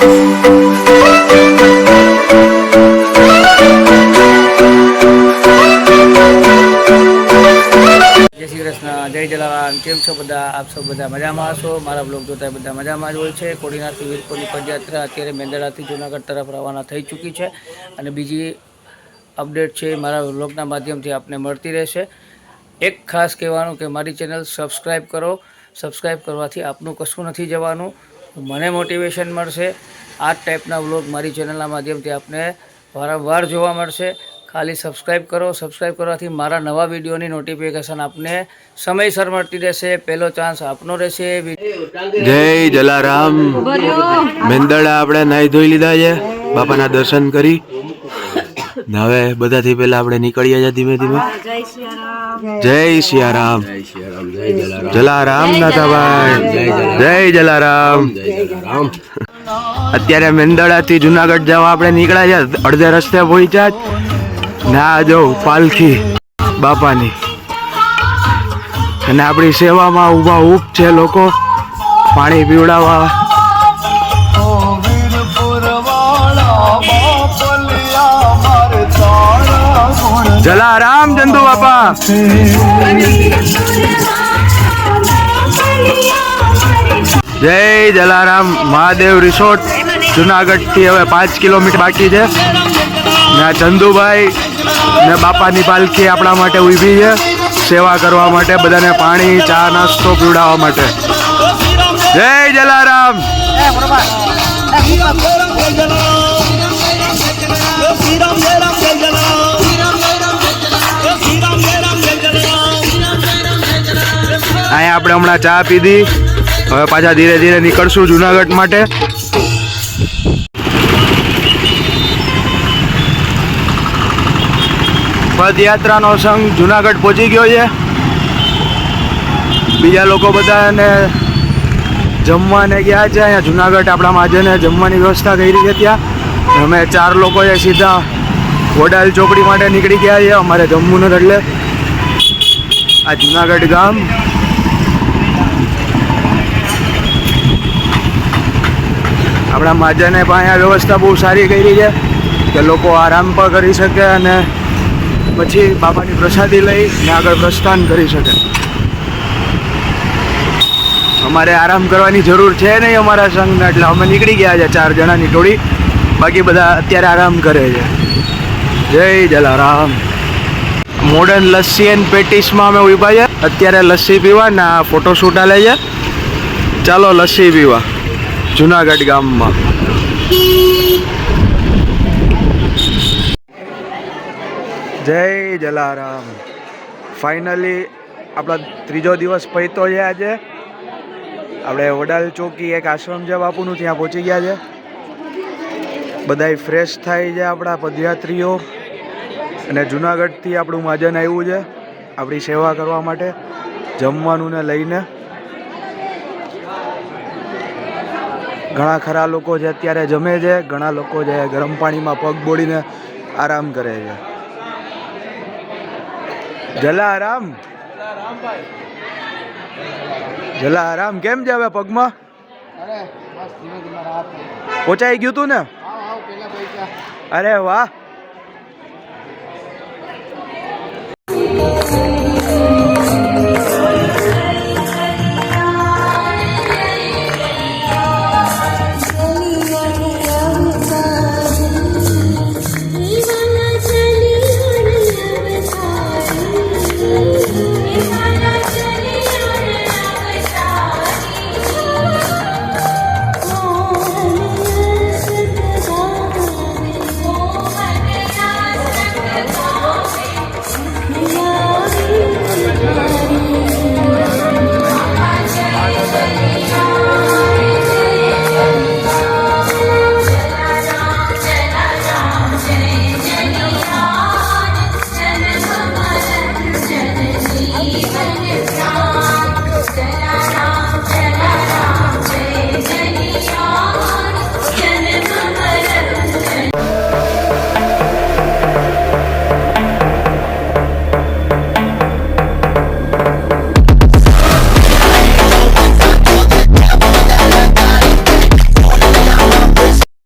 શ્રી કૃષ્ણ, જય જલારામ। કેમ છો બધા? આપ સૌ બધા મજામાં હશો? મારા બ્લોગ જોતા બધા મજામાં જ હોય છે। કોડીનાથથી વીરપુરની પદયાત્રા અત્યારે મેંદડાથી જૂનાગઢ તરફ રવાના થઈ ચૂકી છે અને બીજી અપડેટ છે મારા બ્લોગના માધ્યમથી આપને મળતી રહેશે। એક ખાસ કહેવાનું કે મારી ચેનલ સબસ્ક્રાઈબ કરો। સબસ્ક્રાઈબ કરવાથી આપનું કશું નથી જવાનું, મને મોટિવેશન મળશે। આ ટાઈપના વ્લોગ મારી ચેનલના માધ્યમથી આપને વારંવાર જોવા મળશે। ખાલી સબસ્ક્રાઈબ કરો। સબસ્ક્રાઈબ કરવાથી મારા નવા વિડીયોની નોટિફિકેશન આપને સમયસર મળતી રહેશે। પહેલો ચાન્સ આપનો રહેશે। જય જલારામ। મેંદડા આપણે નાહી ધોઈ લીધા છે, બાપાના દર્શન કરી। હવે બધાથી પહેલા આપણે નીકળીએ છીએ ધીમે ધીમે। જય સિયારામ, જલારામ નાથાભાઈ, જય જલારામ। અત્યારે મેંદડાથી જુનાગઢ જવા આપણે નીકળ્યા છે, અડધે રસ્તે પહોંચ્યા ના જો પાલખી બાપાની અને આપણી સેવામાં ઊભા ઊભ છે લોકો પાણી પીવડાવવા। જલારામ ચંદુ બાપા, જય જલારામ। મહાદેવ રિસોર્ટ જુનાગઢ થી હવે 5 કિલોમીટર બાકી છે ને ચંદુભાઈ ને બાપાની પાલખી આપણા માટે ઊભી છે સેવા કરવા માટે, બધાને પાણી ચા નાસ્તો પીવડાવવા માટે। જય જલારામ। અહીંયા આપણે હમણાં ચા પીધી, હવે પાછા ધીરે ધીરે નીકળશું જુનાગઢ માટે। પદયાત્રાનો સંઘ જુનાગઢ પહોંચી ગયો છે। બીજા લોકો બધાને જમવાને ગયા છે। અહીંયા જુનાગઢ આપણા મહાજને જમવાની વ્યવસ્થા કરી છે ત્યાં। અમે 4 લોકો સીધા વડાલ ચોકડી માટે નીકળી ગયા છે, અમારે જમવું નથી એટલે આ જુનાગઢ ગામ। આપણા મહાજને પણ અહીંયા વ્યવસ્થા બહુ સારી કરી છે કે લોકો આરામ પણ કરી શકે અને પછી બાપાની પ્રસાદી લઈને આગળ પ્રસ્થાન કરી શકે। અમારે આરામ કરવાની જરૂર છે નહીં અમારા સંઘને, એટલે અમે નીકળી ગયા છે 4 જણાની ટોળી, બાકી બધા અત્યારે આરામ કરે છે। જય જલારામ। મોડર્ન લસ્સી એન્ડ પેટીસમાં અમે ઊભા છે અત્યારે લસ્સી પીવા ને આ ફોટોશૂટ આલે છે। ચાલો લસ્સી પીવા જુનાગઢ ગામમાં। જય જલારામ। ફાઇનલી આપણો 3જો દિવસ પહોંચ્યો છે આજે। આપણે વડાલ ચોકી એક આશ્રમ છે બાપુનું, ત્યાં પહોંચી ગયા છે। બધાય ફ્રેશ થાય છે આપણા પદયાત્રીઓ અને જુનાગઢથી આપણું મહાજન આવ્યું છે આપણી સેવા કરવા માટે જમવાનું ને લઈને। ઘણા ખરા લોકો છે અત્યારે જમે છે, ઘણા લોકો છે ગરમ પાણીમાં પગ બોળીને આરામ કરે છે। જલારામ, જલારામ। કેમ છે હવે પગમાં? પહોંચાઈ ગયું તું ને? અરે વાહ।